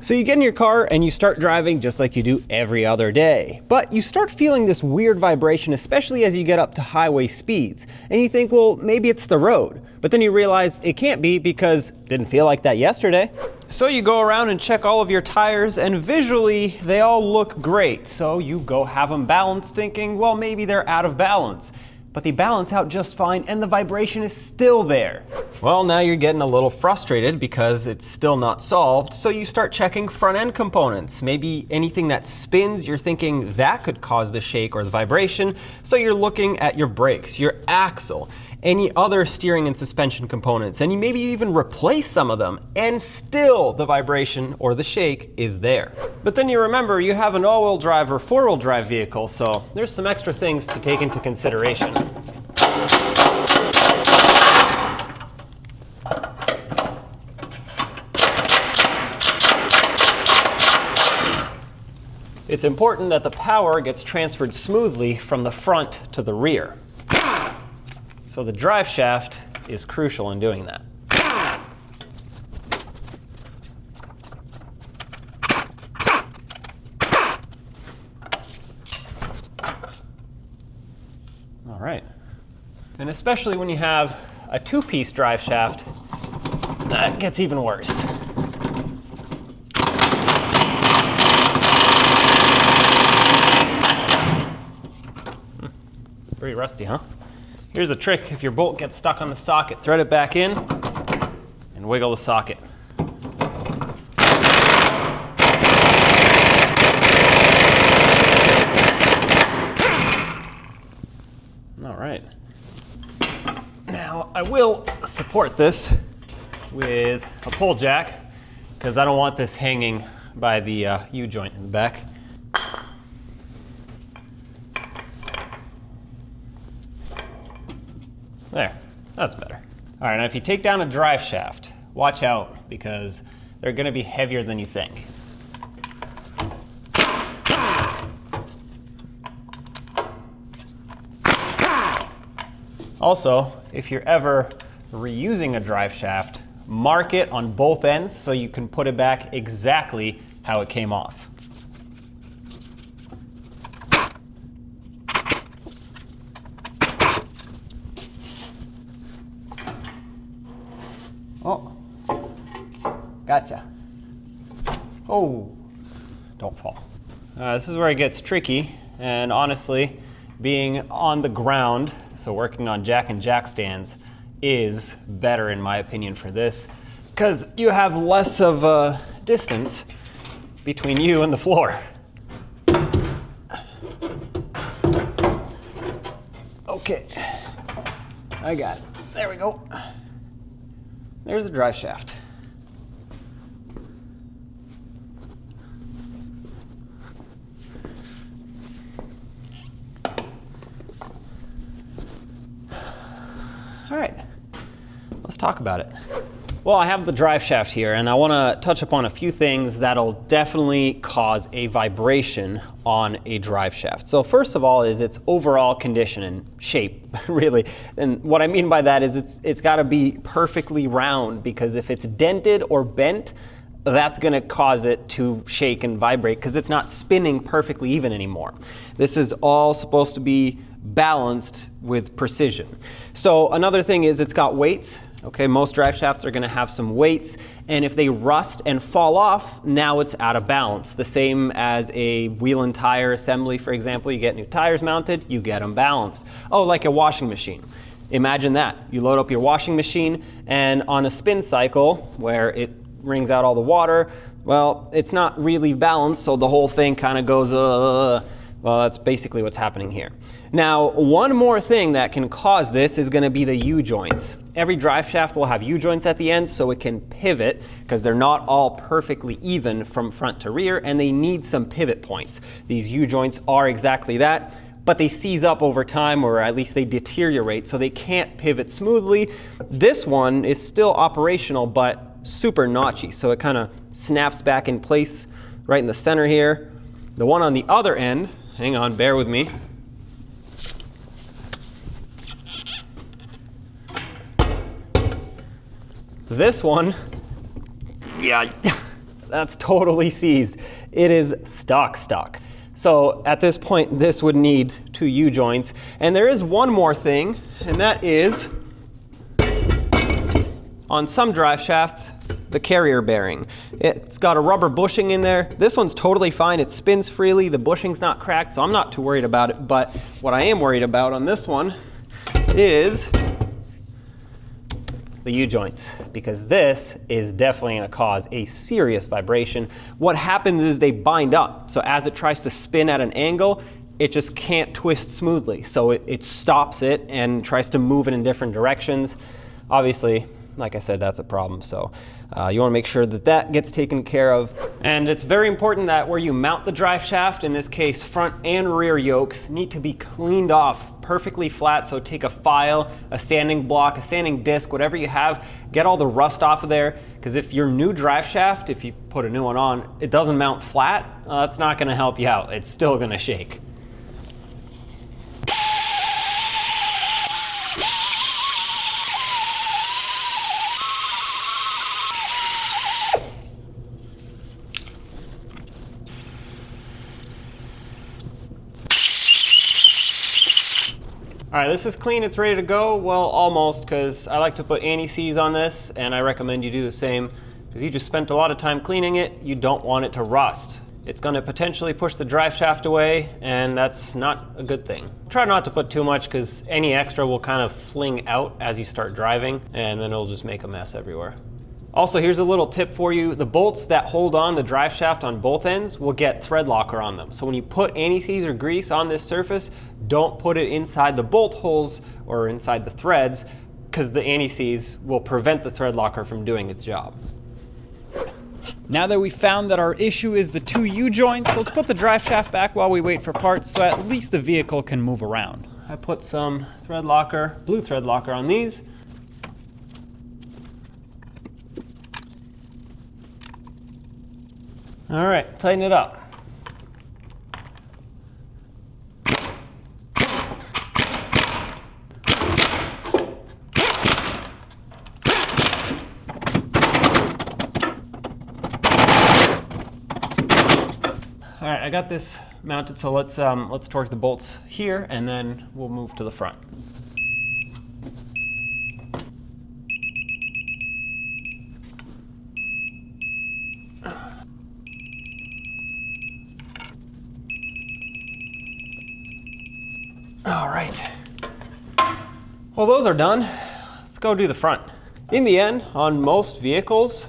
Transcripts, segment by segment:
So you get in your car and you start driving just like you do every other day. But you start feeling this weird vibration, especially as you get up to highway speeds. And you think, well, maybe it's the road. But then you realize it can't be because it didn't feel like that yesterday. So you go around and check all of your tires, and visually they all look great. So you go have them balanced, thinking, well, maybe they're out of balance. But they balance out just fine and the vibration is still there. Well, now you're getting a little frustrated because it's still not solved, so you start checking front end components. Maybe anything that spins, you're thinking that could cause the shake or the vibration, so you're looking at your brakes, your axle, any other steering and suspension components, and you maybe even replace some of them, and still the vibration or the shake is there. But then you remember you have an all-wheel drive or four-wheel drive vehicle, so there's some extra things to take into consideration. It's important that the power gets transferred smoothly from the front to the rear. So the drive shaft is crucial in doing that. All right. And especially when you have a two-piece drive shaft, that gets even worse. Pretty rusty, huh? Here's a trick. If your bolt gets stuck on the socket, thread it back in and wiggle the socket. All right. Now I will support this with a pull jack because I don't want this hanging by the U-joint in the back. There, that's better. All right, now if you take down a drive shaft, watch out because they're gonna be heavier than you think. Also, if you're ever reusing a drive shaft, mark it on both ends so you can put it back exactly how it came off. Oh, gotcha. Oh, don't fall. This is where it gets tricky, and honestly, being on the ground, so working on jack and jack stands, is better in my opinion for this, because you have less of a distance between you and the floor. Okay, I got it. There we go. There's the drive shaft. All right, let's talk about it. Well, I have the drive shaft here, and I want to touch upon a few things that'll definitely cause a vibration on a drive shaft. So first of all is its overall condition and shape, really. And what I mean by that is it's got to be perfectly round, because if it's dented or bent, that's going to cause it to shake and vibrate because it's not spinning perfectly even anymore. This is all supposed to be balanced with precision. So another thing is it's got weights. Okay, most drive shafts are going to have some weights, and if they rust and fall off, now it's out of balance. The same as a wheel and tire assembly, for example. You get new tires mounted, you get them balanced. Oh, like a washing machine. Imagine that. You load up your washing machine, and on a spin cycle where it wrings out all the water, well, it's not really balanced, so the whole thing kind of goes, well, that's basically what's happening here. Now, one more thing that can cause this is going to be the U-joints. Every drive shaft will have U-joints at the end so it can pivot, because they're not all perfectly even from front to rear, and they need some pivot points. These U-joints are exactly that, but they seize up over time, or at least they deteriorate, so they can't pivot smoothly. This one is still operational, but super notchy, so it kind of snaps back in place right in the center here. The one on the other end, hang on, bear with me. This one, yeah, that's totally seized. It is stock. So at this point, this would need 2 U-joints. And there is one more thing, and that is, on some drive shafts, the carrier bearing. It's got a rubber bushing in there. This one's totally fine. It spins freely. The bushing's not cracked, so I'm not too worried about it. But what I am worried about on this one is the U-joints, because this is definitely going to cause a serious vibration. What happens is they bind up. So as it tries to spin at an angle, it just can't twist smoothly. So it stops it and tries to move it in different directions. Obviously, like I said, that's a problem. So you want to make sure that that gets taken care of. And it's very important that where you mount the drive shaft, in this case front and rear yokes, need to be cleaned off perfectly flat. So take a file, a sanding block, a sanding disc, whatever you have, get all the rust off of there. Because if your new drive shaft, if you put a new one on, it doesn't mount flat, it's not going to help you out. It's still going to shake. All right, this is clean, it's ready to go. Well, almost, because I like to put anti-seize on this, and I recommend you do the same, because you just spent a lot of time cleaning it. You don't want it to rust. It's gonna potentially push the drive shaft away, and that's not a good thing. Try not to put too much, because any extra will kind of fling out as you start driving, and then it'll just make a mess everywhere. Also, here's a little tip for you. The bolts that hold on the drive shaft on both ends will get thread locker on them. So when you put anti-seize or grease on this surface, don't put it inside the bolt holes or inside the threads, because the anti-seize will prevent the thread locker from doing its job. Now that we've found that our issue is the 2 U-joints, let's put the drive shaft back while we wait for parts so at least the vehicle can move around. I put some thread locker, blue thread locker on these. All right, tighten it up. All right, I got this mounted, so let's torque the bolts here, and then we'll move to the front. All right. Well, those are done. Let's go do the front. In the end, on most vehicles,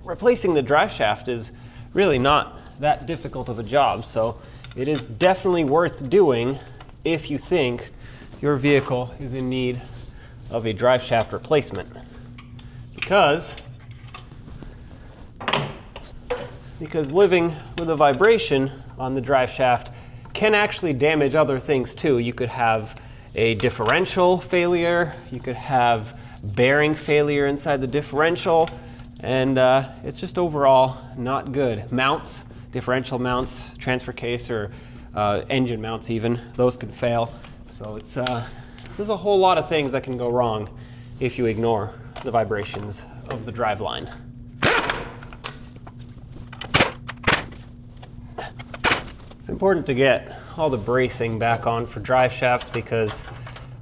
replacing the drive shaft is really not that difficult of a job, so it is definitely worth doing if you think your vehicle is in need of a drive shaft replacement. Because living with a vibration on the drive shaft can actually damage other things too. You could have a differential failure, you could have bearing failure inside the differential, and it's just overall not good. Mounts, differential mounts, transfer case, or engine mounts even, those could fail. So it's there's a whole lot of things that can go wrong if you ignore the vibrations of the driveline. It's important to get all the bracing back on for drive shafts, because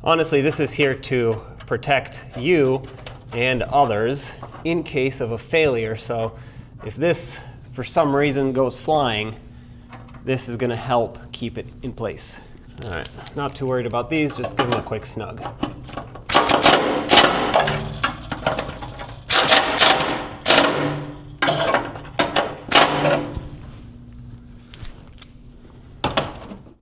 honestly, this is here to protect you and others in case of a failure. So if this for some reason goes flying, this is going to help keep it in place. All right, not too worried about these, just give them a quick snug.